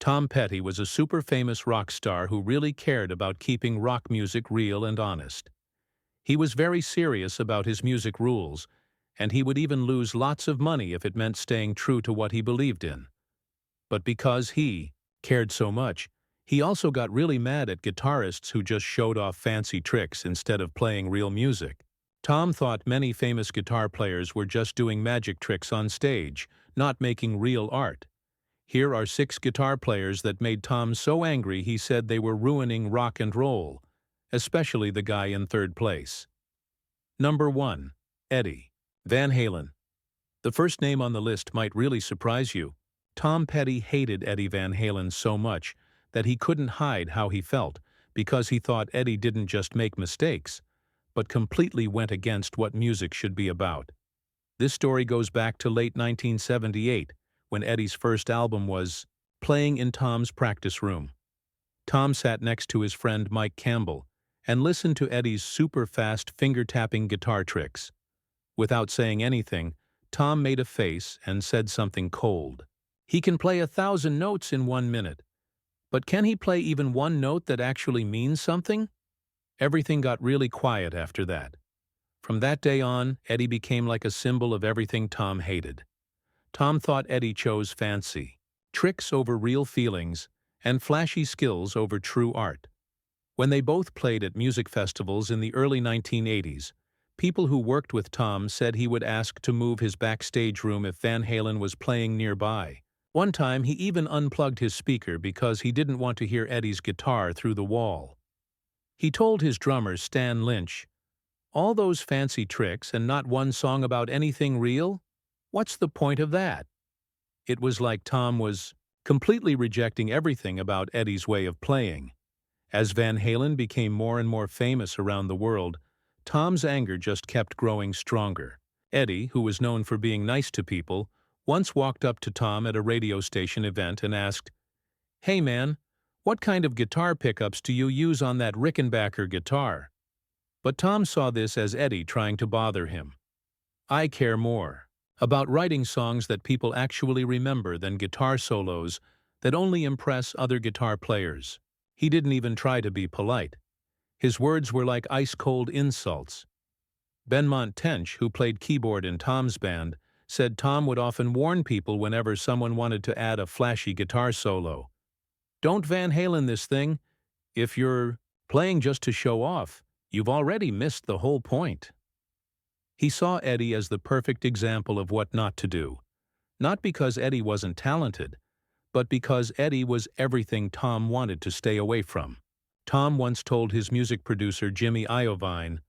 Tom Petty was a super famous rock star who really cared about keeping rock music real and honest. He was very serious about his music rules, and he would even lose lots of money if it meant staying true to what he believed in. But because he cared so much, he also got really mad at guitarists who just showed off fancy tricks instead of playing real music. Tom thought many famous guitar players were just doing magic tricks on stage, not making real art. Here are 6 guitar players that made Tom so angry he said they were ruining rock and roll, especially the guy in 3rd place. Number 1. Eddie Van Halen. The first name on the list might really surprise you. Tom Petty hated Eddie Van Halen so much that he couldn't hide how he felt because he thought Eddie didn't just make mistakes, but completely went against what music should be about. This story goes back to late 1978, when Eddie's first album was playing in Tom's practice room. Tom sat next to his friend Mike Campbell and listened to Eddie's super-fast finger-tapping guitar tricks. Without saying anything, Tom made a face and said something cold. "He can play 1,000 notes in 1 minute, but can he play even one note that actually means something?" Everything got really quiet after that. From that day on, Eddie became like a symbol of everything Tom hated. Tom thought Eddie chose fancy tricks over real feelings and flashy skills over true art. When they both played at music festivals in the early 1980s, people who worked with Tom said he would ask to move his backstage room if Van Halen was playing nearby. One time, he even unplugged his speaker because he didn't want to hear Eddie's guitar through the wall. He told his drummer, Stan Lynch, "All those fancy tricks and not one song about anything real? What's the point of that?" It was like Tom was completely rejecting everything about Eddie's way of playing. As Van Halen became more and more famous around the world, Tom's anger just kept growing stronger. Eddie, who was known for being nice to people, once walked up to Tom at a radio station event and asked, "Hey man, what kind of guitar pickups do you use on that Rickenbacker guitar?" But Tom saw this as Eddie trying to bother him. "I care more about writing songs that people actually remember than guitar solos that only impress other guitar players." He didn't even try to be polite. His words were like ice-cold insults. Benmont Tench, who played keyboard in Tom's band, said Tom would often warn people whenever someone wanted to add a flashy guitar solo. "Don't Van Halen this thing. If you're playing just to show off, you've already missed the whole point." He saw Eddie as the perfect example of what not to do, not because Eddie wasn't talented, but because Eddie was everything Tom wanted to stay away from. Tom once told his music producer Jimmy Iovine,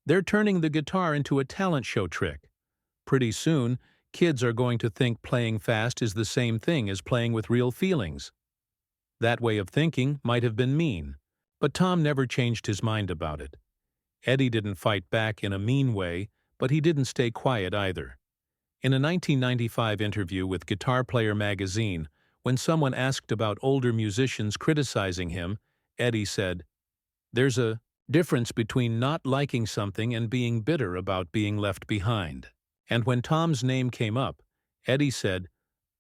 "They're turning the guitar into a talent show trick. Pretty soon, kids are going to think playing fast is the same thing as playing with real feelings." That way of thinking might have been mean, but Tom never changed his mind about it. Eddie didn't fight back in a mean way, but he didn't stay quiet either. In a 1995 interview with Guitar Player magazine, when someone asked about older musicians criticizing him, Eddie said, "There's a difference between not liking something and being bitter about being left behind." And when Tom's name came up, Eddie said,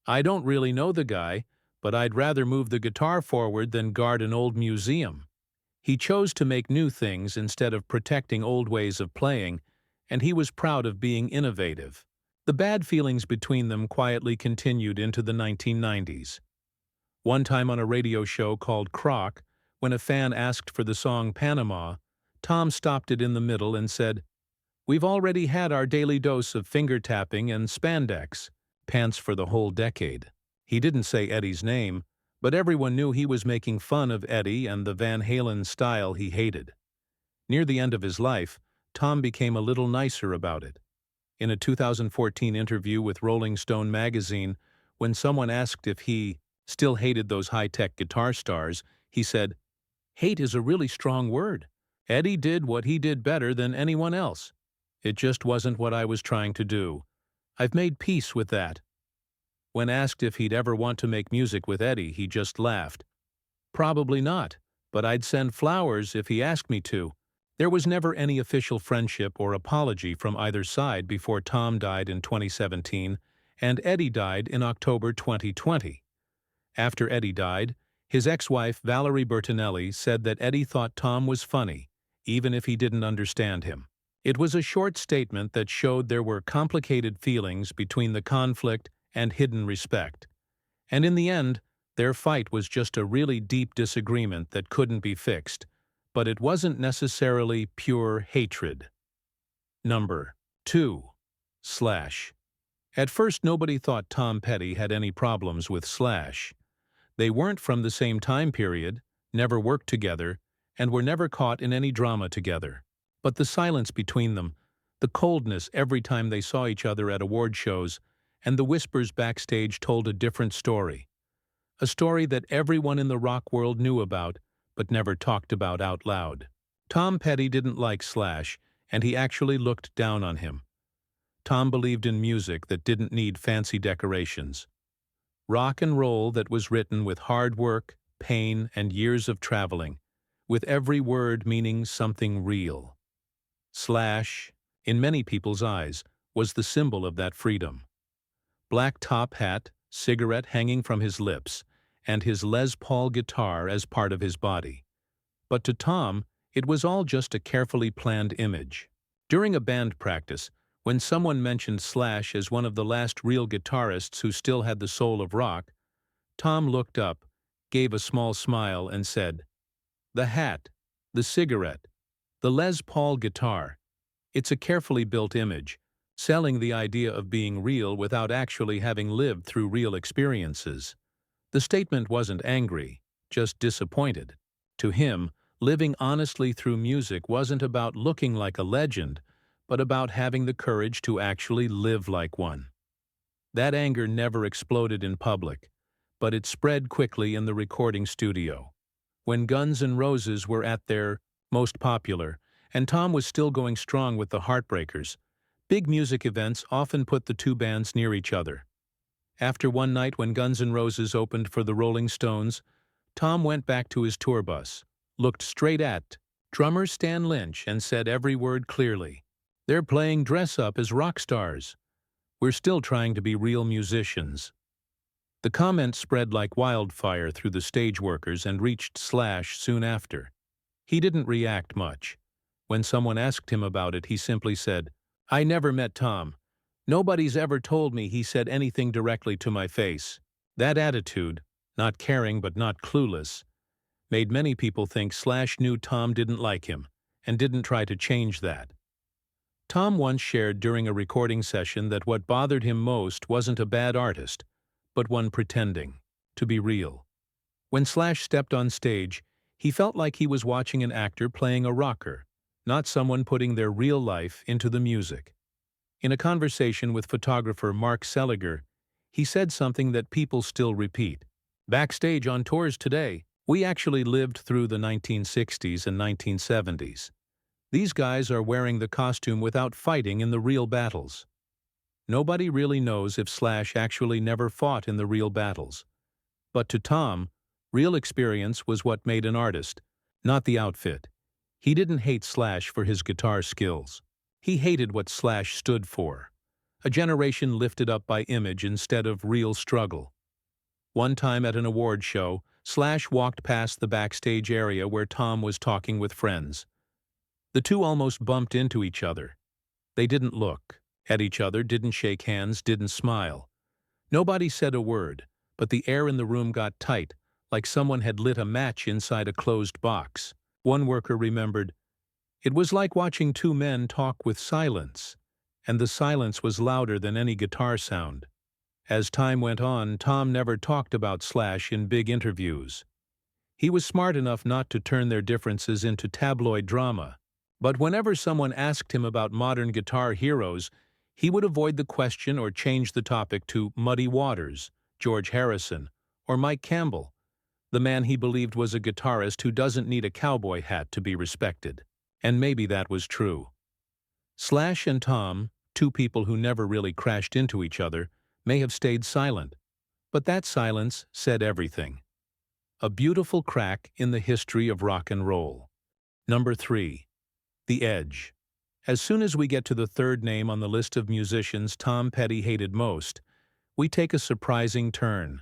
"I don't really know the guy, but I'd rather move the guitar forward than guard an old museum." He chose to make new things instead of protecting old ways of playing, and he was proud of being innovative. The bad feelings between them quietly continued into the 1990s. One time on a radio show called Croc, when a fan asked for the song Panama, Tom stopped it in the middle and said, "We've already had our daily dose of finger-tapping and spandex, pants for the whole decade." He didn't say Eddie's name, but everyone knew he was making fun of Eddie and the Van Halen style he hated. Near the end of his life, Tom became a little nicer about it. In a 2014 interview with Rolling Stone magazine, when someone asked if he still hated those high-tech guitar stars, he said, "Hate is a really strong word. Eddie did what he did better than anyone else. It just wasn't what I was trying to do. I've made peace with that." When asked if he'd ever want to make music with Eddie, he just laughed. "Probably not, but I'd send flowers if he asked me to." There was never any official friendship or apology from either side before Tom died in 2017 and Eddie died in October 2020. After Eddie died, his ex-wife Valerie Bertinelli said that Eddie thought Tom was funny, even if he didn't understand him. It was a short statement that showed there were complicated feelings between the conflict and hidden respect. And in the end, their fight was just a really deep disagreement that couldn't be fixed, but it wasn't necessarily pure hatred. Number 2. Slash. At first, nobody thought Tom Petty had any problems with Slash. They weren't from the same time period, never worked together, and were never caught in any drama together. But the silence between them, the coldness every time they saw each other at award shows, and the whispers backstage told a different story. A story that everyone in the rock world knew about, but never talked about out loud. Tom Petty didn't like Slash, and he actually looked down on him. Tom believed in music that didn't need fancy decorations. Rock and roll that was written with hard work, pain, and years of traveling, with every word meaning something real. Slash, in many people's eyes, was the symbol of that freedom. Black top hat, cigarette hanging from his lips, and his Les Paul guitar as part of his body. But to Tom, it was all just a carefully planned image. During a band practice, when someone mentioned Slash as one of the last real guitarists who still had the soul of rock, Tom looked up, gave a small smile, and said, "The hat, the cigarette, the Les Paul guitar. It's a carefully built image, selling the idea of being real without actually having lived through real experiences." The statement wasn't angry, just disappointed. To him, living honestly through music wasn't about looking like a legend, but about having the courage to actually live like one. That anger never exploded in public, but it spread quickly in the recording studio. When Guns N' Roses were at their most popular, and Tom was still going strong with the Heartbreakers, big music events often put the two bands near each other. After one night when Guns N' Roses opened for the Rolling Stones, Tom went back to his tour bus, looked straight at drummer Stan Lynch, and said every word clearly. "They're playing dress up as rock stars. We're still trying to be real musicians." The comment spread like wildfire through the stage workers and reached Slash soon after. He didn't react much. When someone asked him about it, he simply said, "I never met Tom. Nobody's ever told me he said anything directly to my face." That attitude, not caring but not clueless, made many people think Slash knew Tom didn't like him and didn't try to change that. Tom once shared during a recording session that what bothered him most wasn't a bad artist, but one pretending to be real. When Slash stepped on stage, he felt like he was watching an actor playing a rocker, not someone putting their real life into the music. In a conversation with photographer Mark Seliger, he said something that people still repeat. "Backstage on tours today, we actually lived through the 1960s and 1970s. These guys are wearing the costume without fighting in the real battles." Nobody really knows if Slash actually never fought in the real battles. But to Tom, real experience was what made an artist, not the outfit. He didn't hate Slash for his guitar skills. He hated what Slash stood for. A generation lifted up by image instead of real struggle. One time at an award show, Slash walked past the backstage area where Tom was talking with friends. The two almost bumped into each other. They didn't look at each other, didn't shake hands, didn't smile. Nobody said a word, but the air in the room got tight, like someone had lit a match inside a closed box. One worker remembered, "It was like watching two men talk with silence, and the silence was louder than any guitar sound." As time went on, Tom never talked about Slash in big interviews. He was smart enough not to turn their differences into tabloid drama. But whenever someone asked him about modern guitar heroes, he would avoid the question or change the topic to Muddy Waters, George Harrison, or Mike Campbell, the man he believed was a guitarist who doesn't need a cowboy hat to be respected. And maybe that was true. Slash and Tom, two people who never really crashed into each other, may have stayed silent. But that silence said everything. A beautiful crack in the history of rock and roll. Number 3. The Edge. As soon as we get to the third name on the list of musicians Tom Petty hated most, we take a surprising turn.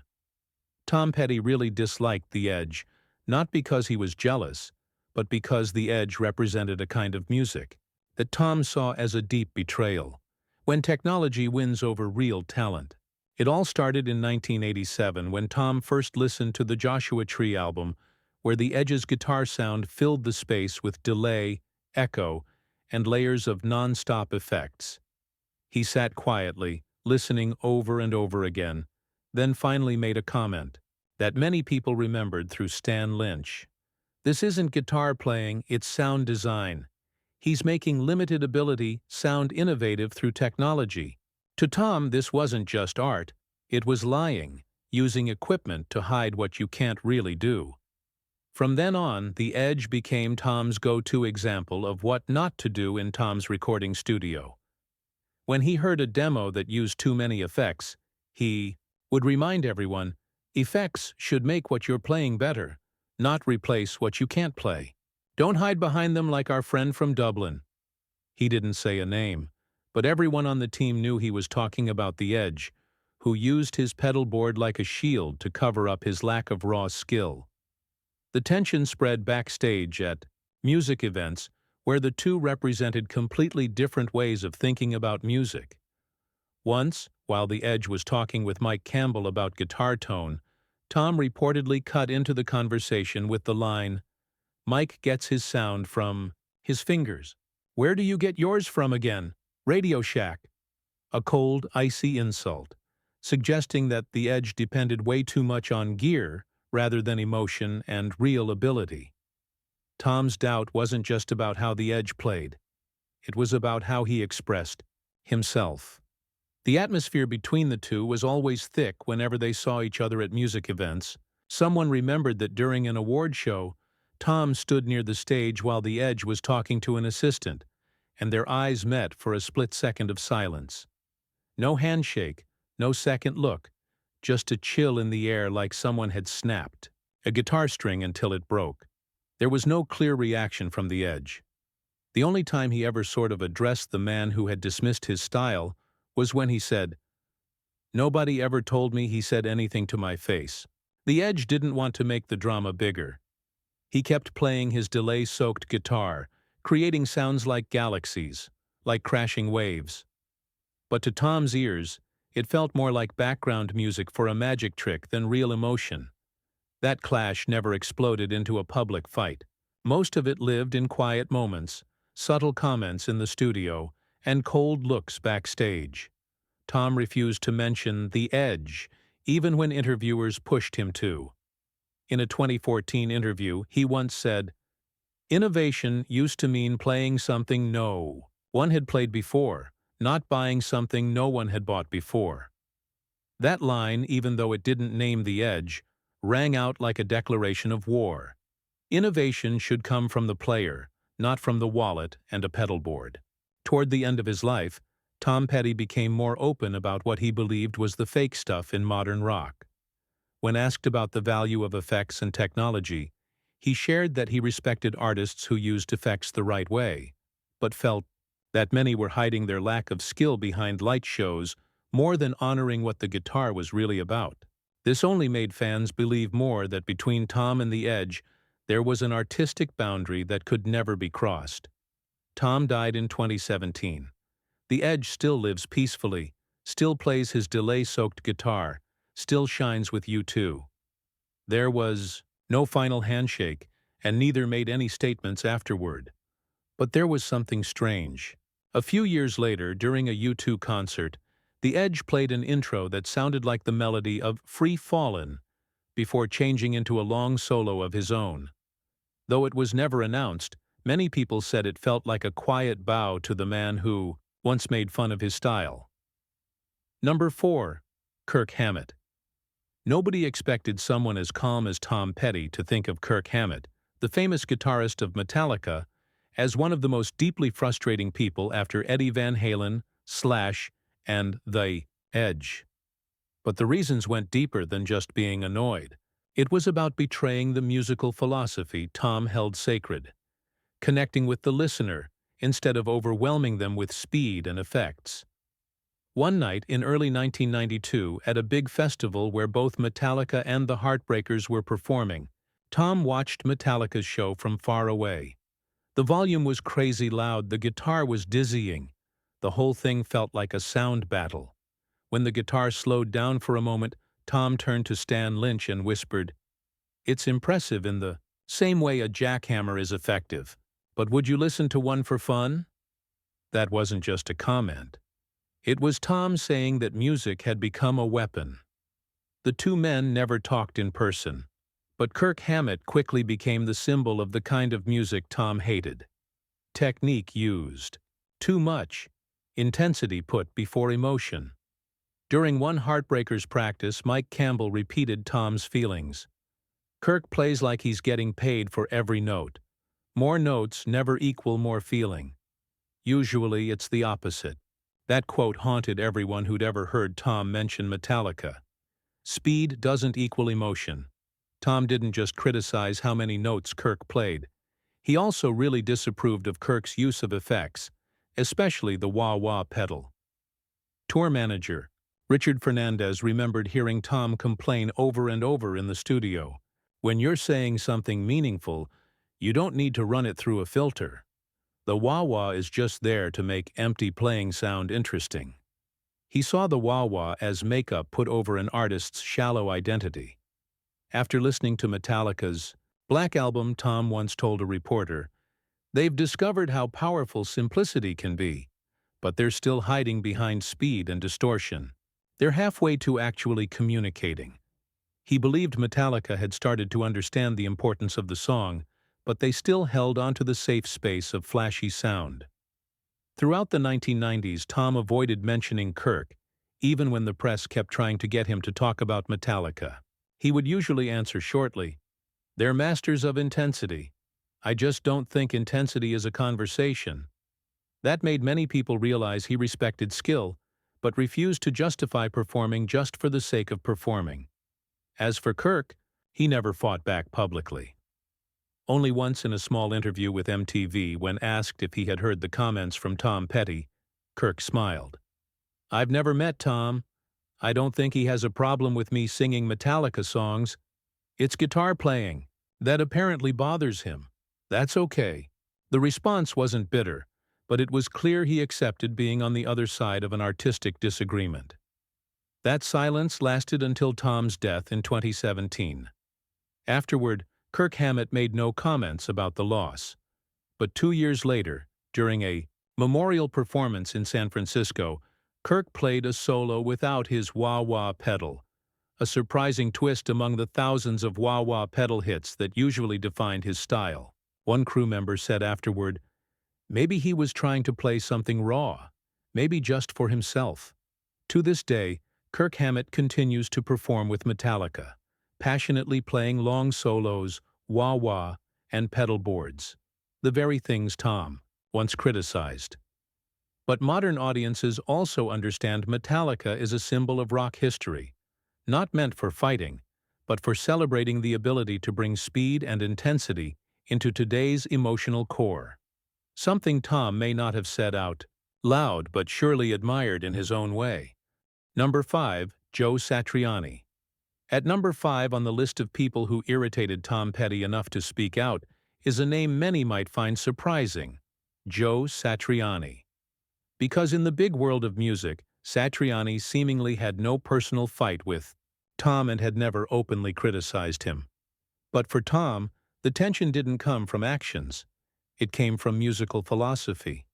Tom Petty really disliked the Edge, not because he was jealous, but because the Edge represented a kind of music that Tom saw as a deep betrayal, when technology wins over real talent. It all started in 1987 when Tom first listened to the Joshua Tree album, where the Edge's guitar sound filled the space with delay, echo, and layers of non-stop effects. He sat quietly, listening over and over again, then finally made a comment that many people remembered through Stan Lynch. "This isn't guitar playing, it's sound design. He's making limited ability sound innovative through technology." To Tom, this wasn't just art, it was lying, using equipment to hide what you can't really do. From then on, the Edge became Tom's go-to example of what not to do in Tom's recording studio. When he heard a demo that used too many effects, he would remind everyone, "Effects should make what you're playing better, not replace what you can't play. Don't hide behind them like our friend from Dublin." He didn't say a name, but everyone on the team knew he was talking about the Edge, who used his pedal board like a shield to cover up his lack of raw skill. The tension spread backstage at music events where the two represented completely different ways of thinking about music. Once, while the Edge was talking with Mike Campbell about guitar tone, Tom reportedly cut into the conversation with the line, "Mike gets his sound from his fingers. Where do you get yours from again? Radio Shack." A cold, icy insult, suggesting that the Edge depended way too much on gear rather than emotion and real ability. Tom's doubt wasn't just about how the Edge played. It was about how he expressed himself. The atmosphere between the two was always thick whenever they saw each other at music events. Someone remembered that during an award show, Tom stood near the stage while the Edge was talking to an assistant, and their eyes met for a split second of silence. No handshake, no second look, just a chill in the air like someone had snapped a guitar string until it broke. There was no clear reaction from the Edge. The only time he ever sort of addressed the man who had dismissed his style was when he said, "Nobody ever told me he said anything to my face." The Edge didn't want to make the drama bigger. He kept playing his delay-soaked guitar, creating sounds like galaxies, like crashing waves. But to Tom's ears, it felt more like background music for a magic trick than real emotion. That clash never exploded into a public fight. Most of it lived in quiet moments, subtle comments in the studio, and cold looks backstage. Tom refused to mention the Edge, even when interviewers pushed him to. In a 2014 interview, he once said, "Innovation used to mean playing something no one had played before, not buying something no one had bought before." That line, even though it didn't name the Edge, rang out like a declaration of war. Innovation should come from the player, not from the wallet and a pedal board. Toward the end of his life, Tom Petty became more open about what he believed was the fake stuff in modern rock. When asked about the value of effects and technology, he shared that he respected artists who used effects the right way, but felt that many were hiding their lack of skill behind light shows more than honoring what the guitar was really about. This only made fans believe more that between Tom and the Edge, there was an artistic boundary that could never be crossed. Tom died in 2017. The Edge still lives peacefully, still plays his delay-soaked guitar, still shines with U2. There was no final handshake, and neither made any statements afterward. But there was something strange. A few years later, during a U2 concert, the Edge played an intro that sounded like the melody of Free Fallin' before changing into a long solo of his own. Though it was never announced, many people said it felt like a quiet bow to the man who once made fun of his style. Number 4. Kirk Hammett. Nobody expected someone as calm as Tom Petty to think of Kirk Hammett, the famous guitarist of Metallica, as one of the most deeply frustrating people after Eddie Van Halen, Slash, and the Edge. But the reasons went deeper than just being annoyed. It was about betraying the musical philosophy Tom held sacred, connecting with the listener instead of overwhelming them with speed and effects. One night in early 1992, at a big festival where both Metallica and the Heartbreakers were performing, Tom watched Metallica's show from far away. The volume was crazy loud, the guitar was dizzying. The whole thing felt like a sound battle. When the guitar slowed down for a moment, Tom turned to Stan Lynch and whispered, "It's impressive in the same way a jackhammer is effective. But would you listen to one for fun?" That wasn't just a comment. It was Tom saying that music had become a weapon. The two men never talked in person, but Kirk Hammett quickly became the symbol of the kind of music Tom hated. Technique used. Too much. Intensity put before emotion. During one Heartbreakers practice, Mike Campbell repeated Tom's feelings. "Kirk plays like he's getting paid for every note. More notes never equal more feeling. Usually it's the opposite." That quote haunted everyone who'd ever heard Tom mention Metallica. Speed doesn't equal emotion. Tom didn't just criticize how many notes Kirk played. He also really disapproved of Kirk's use of effects, especially the wah-wah pedal. Tour manager Richard Fernandez remembered hearing Tom complain over and over in the studio, "When you're saying something meaningful, you don't need to run it through a filter. The wah-wah is just there to make empty playing sound interesting." He saw the wah-wah as makeup put over an artist's shallow identity. After listening to Metallica's Black Album, Tom once told a reporter, "They've discovered how powerful simplicity can be, but they're still hiding behind speed and distortion. They're halfway to actually communicating." He believed Metallica had started to understand the importance of the song, but they still held onto the safe space of flashy sound. Throughout the 1990s, Tom avoided mentioning Kirk, even when the press kept trying to get him to talk about Metallica. He would usually answer shortly, "They're masters of intensity. I just don't think intensity is a conversation." That made many people realize he respected skill, but refused to justify performing just for the sake of performing. As for Kirk, he never fought back publicly. Only once in a small interview with MTV, when asked if he had heard the comments from Tom Petty, Kirk smiled. "I've never met Tom. I don't think he has a problem with me singing Metallica songs. It's guitar playing that apparently bothers him. That's okay." The response wasn't bitter, but it was clear he accepted being on the other side of an artistic disagreement. That silence lasted until Tom's death in 2017. Afterward, Kirk Hammett made no comments about the loss. But 2 years later, during a memorial performance in San Francisco, Kirk played a solo without his wah-wah pedal, a surprising twist among the thousands of wah-wah pedal hits that usually defined his style. One crew member said afterward, "Maybe he was trying to play something raw, maybe just for himself." To this day, Kirk Hammett continues to perform with Metallica, passionately playing long solos, wah-wah, and pedal boards, the very things Tom once criticized. But modern audiences also understand Metallica is a symbol of rock history, not meant for fighting, but for celebrating the ability to bring speed and intensity into today's emotional core. Something Tom may not have said out loud, but surely admired in his own way. Number 5. Joe Satriani. At number 5 on the list of people who irritated Tom Petty enough to speak out is a name many might find surprising: Joe Satriani. Because in the big world of music, Satriani seemingly had no personal fight with Tom and had never openly criticized him. But for Tom, the tension didn't come from actions. It came from musical philosophy.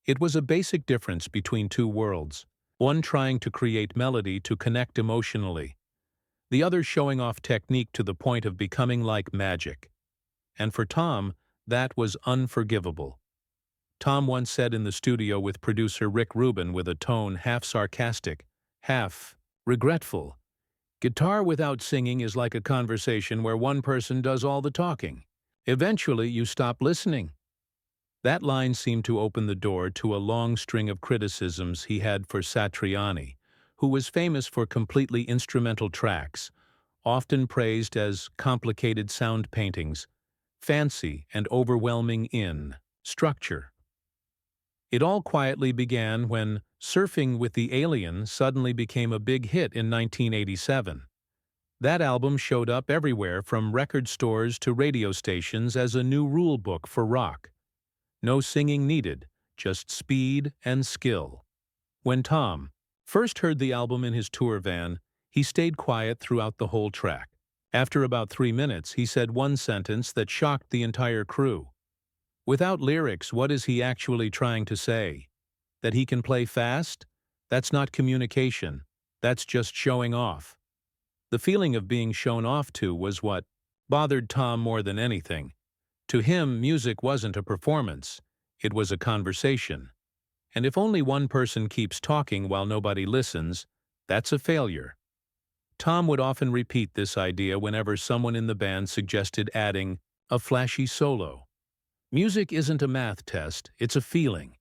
It was a basic difference between two worlds, one trying to create melody to connect emotionally, the other showing off technique to the point of becoming like magic. And for Tom, that was unforgivable. Tom once said in the studio with producer Rick Rubin with a tone half sarcastic, half regretful, "Guitar without singing is like a conversation where one person does all the talking. Eventually, you stop listening." That line seemed to open the door to a long string of criticisms he had for Satriani, who was famous for completely instrumental tracks, often praised as complicated sound paintings, fancy and overwhelming in structure. It all quietly began when Surfing with the Alien suddenly became a big hit in 1987. That album showed up everywhere from record stores to radio stations as a new rule book for rock. No singing needed, just speed and skill. When Tom first heard the album in his tour van, he stayed quiet throughout the whole track. After about 3 minutes, he said one sentence that shocked the entire crew. Without lyrics, what is he actually trying to say? That he can play fast? That's not communication. That's just showing off. The feeling of being shown off to was what bothered Tom more than anything. To him, music wasn't a performance. It was a conversation. And if only one person keeps talking while nobody listens, that's a failure. Tom would often repeat this idea whenever someone in the band suggested adding a flashy solo. Music isn't a math test, it's a feeling.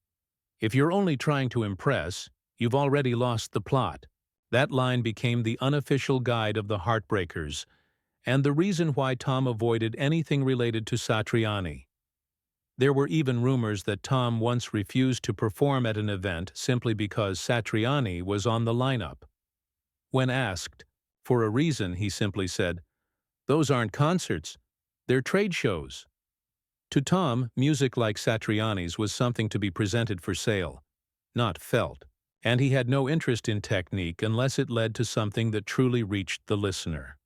If you're only trying to impress, you've already lost the plot. That line became the unofficial guide of the Heartbreakers, and the reason why Tom avoided anything related to Satriani. There were even rumors that Tom once refused to perform at an event simply because Satriani was on the lineup. When asked for a reason, he simply said, "Those aren't concerts, they're trade shows." To Tom, music like Satriani's was something to be presented for sale, not felt, and he had no interest in technique unless it led to something that truly reached the listener.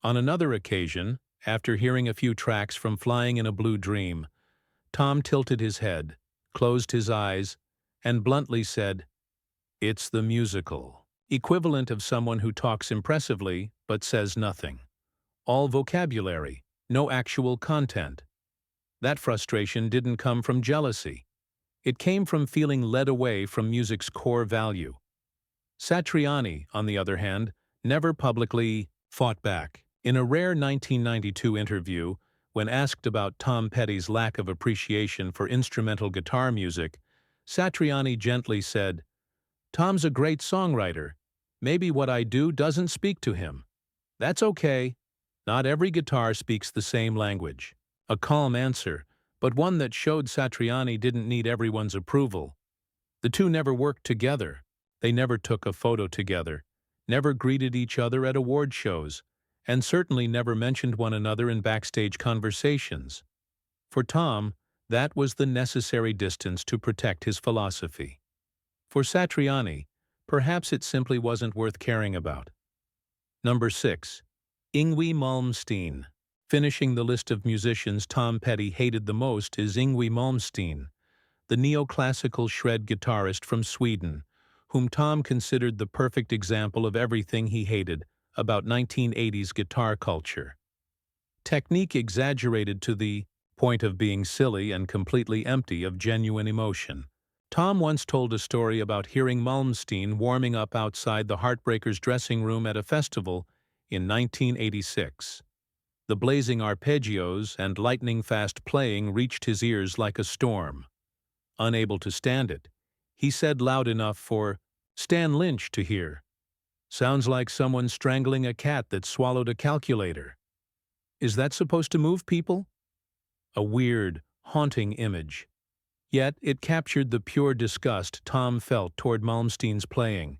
On another occasion, after hearing a few tracks from Flying in a Blue Dream, Tom tilted his head, closed his eyes, and bluntly said, "It's the musical," equivalent of someone who talks impressively but says nothing. All vocabulary, no actual content. That frustration didn't come from jealousy. It came from feeling led away from music's core value. Satriani, on the other hand, never publicly fought back. In a rare 1992 interview, when asked about Tom Petty's lack of appreciation for instrumental guitar music, Satriani gently said, "Tom's a great songwriter. Maybe what I do doesn't speak to him. That's okay. Not every guitar speaks the same language." A calm answer, but one that showed Satriani didn't need everyone's approval. The two never worked together. They never took a photo together, never greeted each other at award shows, and certainly never mentioned one another in backstage conversations. For Tom, that was the necessary distance to protect his philosophy. For Satriani, perhaps it simply wasn't worth caring about. Number 6. Yngwie Malmsteen. Finishing the list of musicians Tom Petty hated the most is Yngwie Malmsteen, the neoclassical shred guitarist from Sweden, whom Tom considered the perfect example of everything he hated about 1980s guitar culture. Technique exaggerated to the point of being silly and completely empty of genuine emotion. Tom once told a story about hearing Malmsteen warming up outside the Heartbreakers' dressing room at a festival in 1986. The blazing arpeggios and lightning-fast playing reached his ears like a storm. Unable to stand it, he said loud enough for Stan Lynch to hear, "Sounds like someone strangling a cat that swallowed a calculator." Is that supposed to move people? A weird, haunting image. Yet it captured the pure disgust Tom felt toward Malmsteen's playing.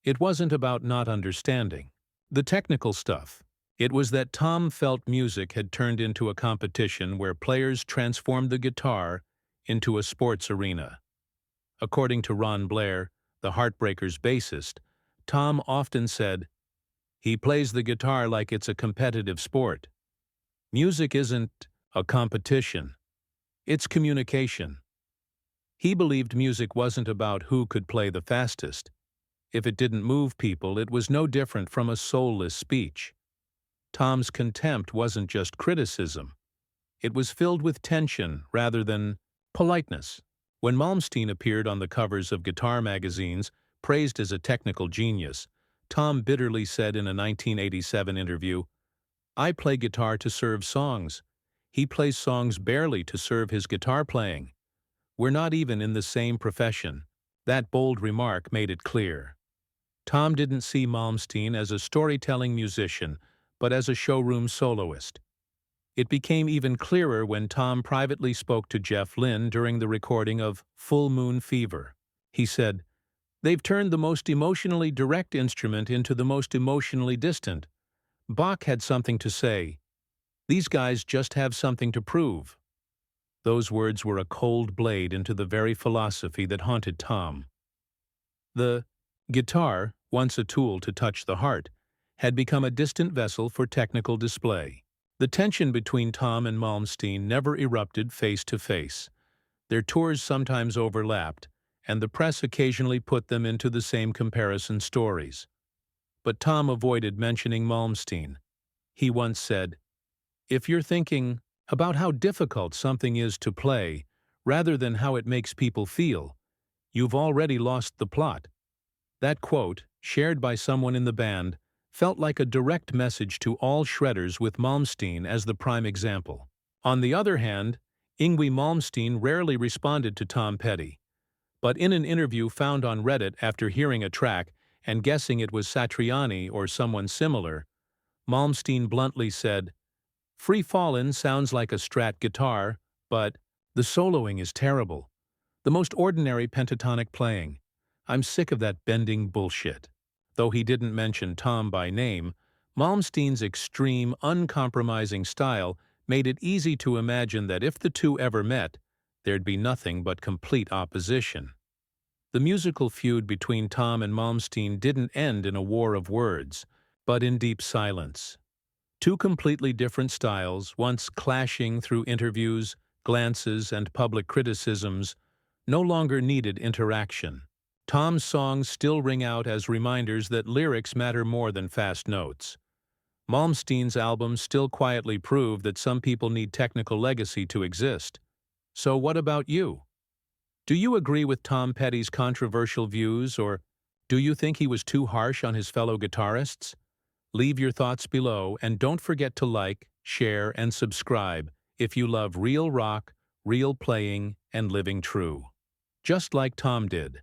It wasn't about not understanding the technical stuff. It was that Tom felt music had turned into a competition where players transformed the guitar into a sports arena. According to Ron Blair, the Heartbreakers' bassist, Tom often said, "He plays the guitar like it's a competitive sport. Music isn't a competition. It's communication." He believed music wasn't about who could play the fastest. If it didn't move people, it was no different from a soulless speech. Tom's contempt wasn't just criticism. It was filled with tension rather than politeness. When Malmsteen appeared on the covers of guitar magazines, praised as a technical genius, Tom bitterly said in a 1987 interview, "I play guitar to serve songs. He plays songs barely to serve his guitar playing. We're not even in the same profession." That bold remark made it clear. Tom didn't see Malmsteen as a storytelling musician, but as a showroom soloist. It became even clearer when Tom privately spoke to Jeff Lynne during the recording of Full Moon Fever. He said, They've turned the most emotionally direct instrument into the most emotionally distant. Bach had something to say. These guys just have something to prove. Those words were a cold blade into the very philosophy that haunted Tom. The guitar, once a tool to touch the heart, had become a distant vessel for technical display. The tension between Tom and Malmsteen never erupted face to face. Their tours sometimes overlapped, and the press occasionally put them into the same comparison stories. But Tom avoided mentioning Malmsteen. He once said, "If you're thinking about how difficult something is to play, rather than how it makes people feel, you've already lost the plot." That quote, shared by someone in the band, felt like a direct message to all shredders with Malmsteen as the prime example. On the other hand, Yngwie Malmsteen rarely responded to Tom Petty. But in an interview found on Reddit after hearing a track and guessing it was Satriani or someone similar, Malmsteen bluntly said, "Free Fallin' sounds like a Strat guitar, but the soloing is terrible. The most ordinary pentatonic playing. I'm sick of that bending bullshit." Though he didn't mention Tom by name, Malmsteen's extreme, uncompromising style made it easy to imagine that if the two ever met, there'd be nothing but complete opposition. The musical feud between Tom and Malmsteen didn't end in a war of words, but in deep silence. Two completely different styles, once clashing through interviews, glances, and public criticisms, no longer needed interaction. Tom's songs still ring out as reminders that lyrics matter more than fast notes. Malmsteen's albums still quietly prove that some people need technical legacy to exist. So what about you? Do you agree with Tom Petty's controversial views, or do you think he was too harsh on his fellow guitarists? Leave your thoughts below, and don't forget to like, share, and subscribe if you love real rock, real playing, and living true. Just like Tom did.